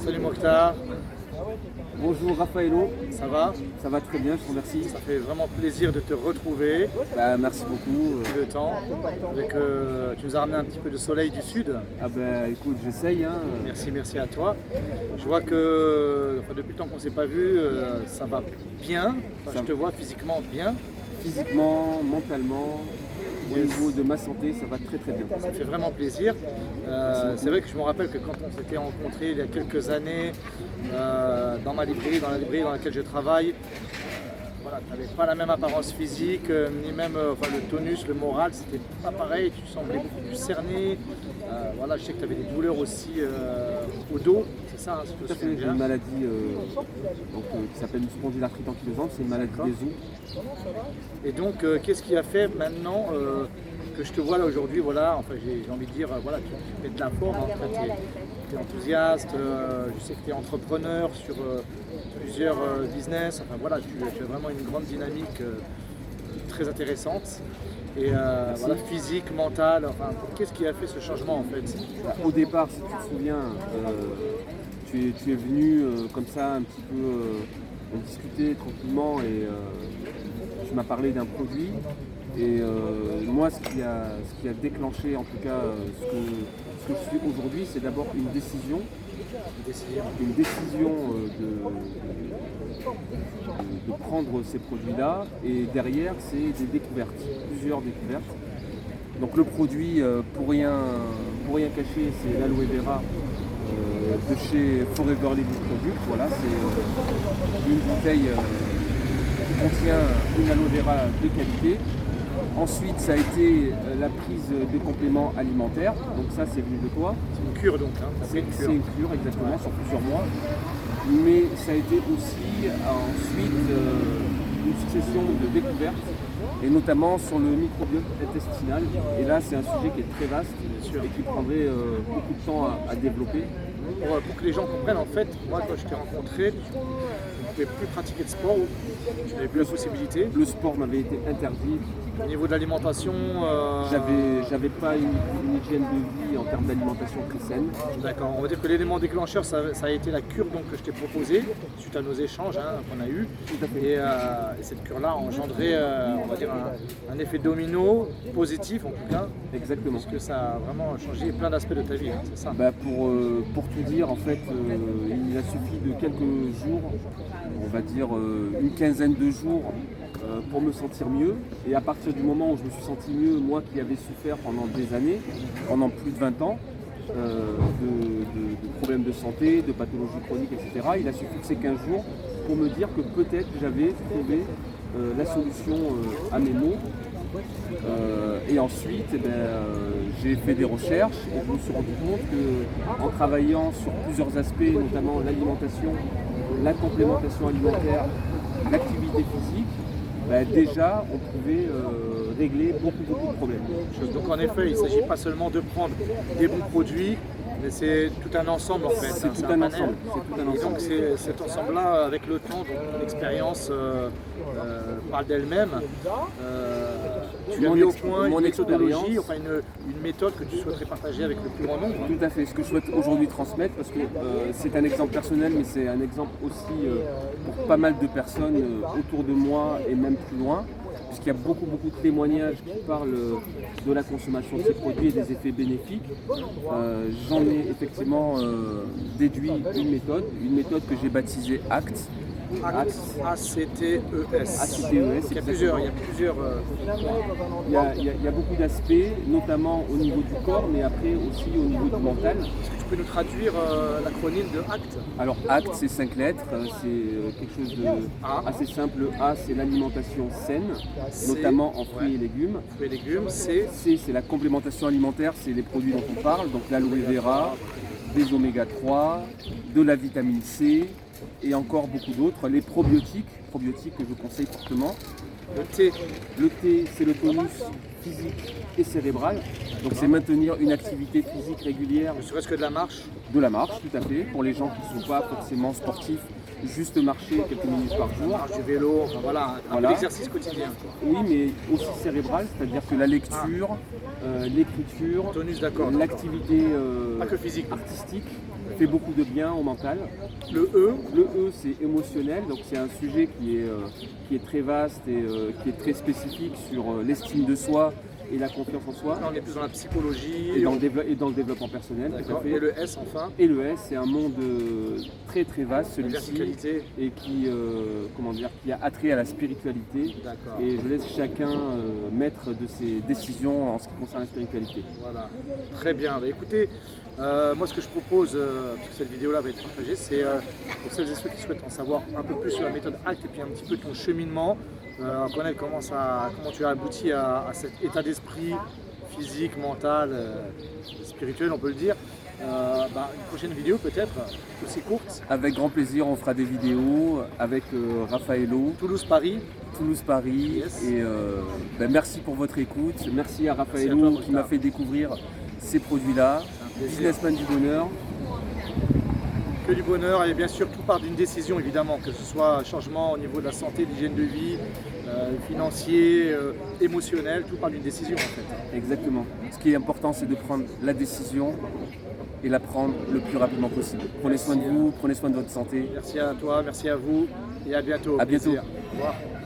Salut Mokhtar, Bonjour Raffaello, ça va? ça va très bien, je vous remercie. Ça fait vraiment plaisir de te retrouver Merci beaucoup. depuis le temps. Tu nous as ramené un petit peu de soleil du sud. Écoute, j'essaye. Merci à toi. Je vois que depuis le temps qu'on ne s'est pas vu, ça va bien. Je te vois physiquement bien. Physiquement, mentalement, au Yes. niveau de ma santé, ça va très très bien. Ça fait vraiment plaisir. C'est vrai que je me rappelle que quand on s'était rencontrés il y a quelques années dans la librairie dans laquelle je travaille, voilà, tu n'avais pas la même apparence physique, ni même le tonus, le moral, c'était pas pareil, tu semblais beaucoup plus cerné. Voilà, je sais que tu avais des douleurs aussi au dos, c'est ça, hein, si je Tout à me fait, souviens j'ai bien. une maladie qui s'appelle une spondylarthrite ankylosante, c'est une maladie D'accord. des os. Et donc, qu'est-ce qui a fait maintenant que je te vois là aujourd'hui, voilà, enfin j'ai envie de dire, voilà, tu fais de la forme, tu es enthousiaste, je sais que tu es entrepreneur sur plusieurs business, enfin voilà, tu as vraiment une grande dynamique très intéressante. Et voilà, physique, mentale, enfin, qu'est-ce qui a fait ce changement en fait? Au départ, si tu te souviens, tu es venu comme ça un petit peu, on discutait tranquillement et tu m'as parlé d'un produit. Et moi, ce qui a déclenché en tout cas ce que je suis aujourd'hui, c'est d'abord une décision de prendre ces produits-là. Et derrière, c'est des découvertes, plusieurs découvertes. Donc le produit, pour rien cacher, c'est l'aloe vera de chez Forever Living Products. Voilà, c'est une bouteille qui contient une aloe vera de qualité. Ensuite, ça a été la prise de compléments alimentaires. Donc ça, c'est venu de toi. C'est une cure donc, hein, C'est une cure. une cure, exactement, sur plusieurs mois. Mais ça a été aussi ensuite une succession de découvertes, et notamment sur le microbiote intestinal. Et là, c'est un sujet qui est très vaste et qui prendrait beaucoup de temps à développer. Pour que les gens comprennent, en fait, moi quand je t'ai rencontré, tu ne pouvais plus pratiquer de sport, tu n'avais plus la possibilité. Le sport m'avait été interdit. Au niveau de l'alimentation, J'avais pas une hygiène de vie en termes d'alimentation très saine. d'accord, on va dire que l'élément déclencheur, ça a été la cure donc, que je t'ai proposée, suite à nos échanges qu'on a eus. Tout à fait. Et cette cure-là a engendré, on va dire, un effet domino positif en tout cas, Exactement. puisque ça a vraiment changé plein d'aspects de ta vie, hein, c'est ça. Pour tout dire, en fait, il a suffi de quelques jours, on va dire une quinzaine de jours, pour me sentir mieux. Et à partir du moment où je me suis senti mieux, moi qui avais souffert pendant des années, pendant plus de 20 ans, de problèmes de santé, de pathologies chroniques, etc., il a suffi de ces 15 jours pour me dire que peut-être j'avais trouvé la solution à mes maux. Et ensuite, j'ai fait des recherches et je me suis rendu compte qu'en travaillant sur plusieurs aspects, notamment l'alimentation, la complémentation alimentaire, l'activité physique, déjà on pouvait régler beaucoup de problèmes. Donc en effet, il ne s'agit pas seulement de prendre des bons produits, mais c'est tout un ensemble en fait. C'est hein, tout un un panel. ensemble. C'est tout un Et donc ensemble. cet ensemble-là, avec le temps, donc ton expérience parle d'elle-même. Tu as Mon mis au ex- point mon une méthodologie, expérience. enfin une méthode que tu souhaiterais partager avec le plus grand nombre. Tout à fait, ce que je souhaite aujourd'hui transmettre, parce que c'est un exemple personnel, mais c'est un exemple aussi pour pas mal de personnes autour de moi et même plus loin, puisqu'il y a beaucoup de témoignages qui parlent de la consommation de ces produits et des effets bénéfiques. J'en ai effectivement déduit une méthode que j'ai baptisée ACT. ACTES. ACTES, Il y a plusieurs. Il y a beaucoup d'aspects, notamment au niveau du corps, mais après aussi au niveau du mental. Est-ce que tu peux nous traduire l'acronyme de ACT? Alors ACT, c'est 5 lettres, c'est quelque chose de assez simple. Le A, c'est l'alimentation saine, notamment en fruits et légumes. Fruits et légumes, c'est C, c'est la complémentation alimentaire, c'est les produits dont on parle, donc l'aloe vera, des oméga 3, de la vitamine C et encore beaucoup d'autres. Les probiotiques que je conseille fortement. le T. Le T, c'est le tonus physique et cérébral, donc c'est maintenir une activité physique régulière. Ne serait-ce que de la marche. De la marche, tout à fait, pour les gens qui ne sont pas forcément sportifs, juste marcher quelques minutes par jour. Marche du vélo, enfin voilà, un peu d'exercice quotidien. Oui, mais aussi cérébral, c'est-à-dire que la lecture, l'écriture, Tonus, d'accord. l'activité Pas que physique. artistique, fait beaucoup de bien au mental. Le E, Le E, c'est émotionnel, donc c'est un sujet qui est très vaste et qui est très spécifique sur l'estime de soi et la confiance en soi, là on est plus dans la psychologie. et dans le développement personnel, tout à D'accord. fait. Et le S enfin, Et le S, c'est un monde très très vaste, la celui-ci, verticalité. et qui a attrait à la spiritualité. D'accord. Et je laisse chacun mettre de ses décisions en ce qui concerne la spiritualité. Voilà, très bien. Bah, écoutez, moi ce que je propose, parce que cette vidéo-là va être partagée, c'est pour celles et ceux qui souhaitent en savoir un peu plus sur la méthode ACT et puis un petit peu ton cheminement, connaître comment tu as abouti à cet état d'esprit physique, mental, spirituel, on peut le dire. Une prochaine vidéo peut-être, aussi courte, Avec grand plaisir, on fera des vidéos avec Raffaello, Toulouse-Paris. Toulouse-Paris. Yes. Et merci pour votre écoute. Merci à Merci à Raffaello toi, qui Mokhtar. m'a fait découvrir ces produits-là. plaisir. Businessman du bonheur. Que du bonheur et bien sûr tout part d'une décision évidemment, que ce soit un changement au niveau de la santé, de l'hygiène de vie, financier, émotionnel, tout part d'une décision en fait. Exactement. Ce qui est important, c'est de prendre la décision et la prendre le plus rapidement possible. Prenez soin de vous, prenez soin de votre santé. Merci à toi, merci à vous et à bientôt. À bientôt. Plaisir. Au revoir.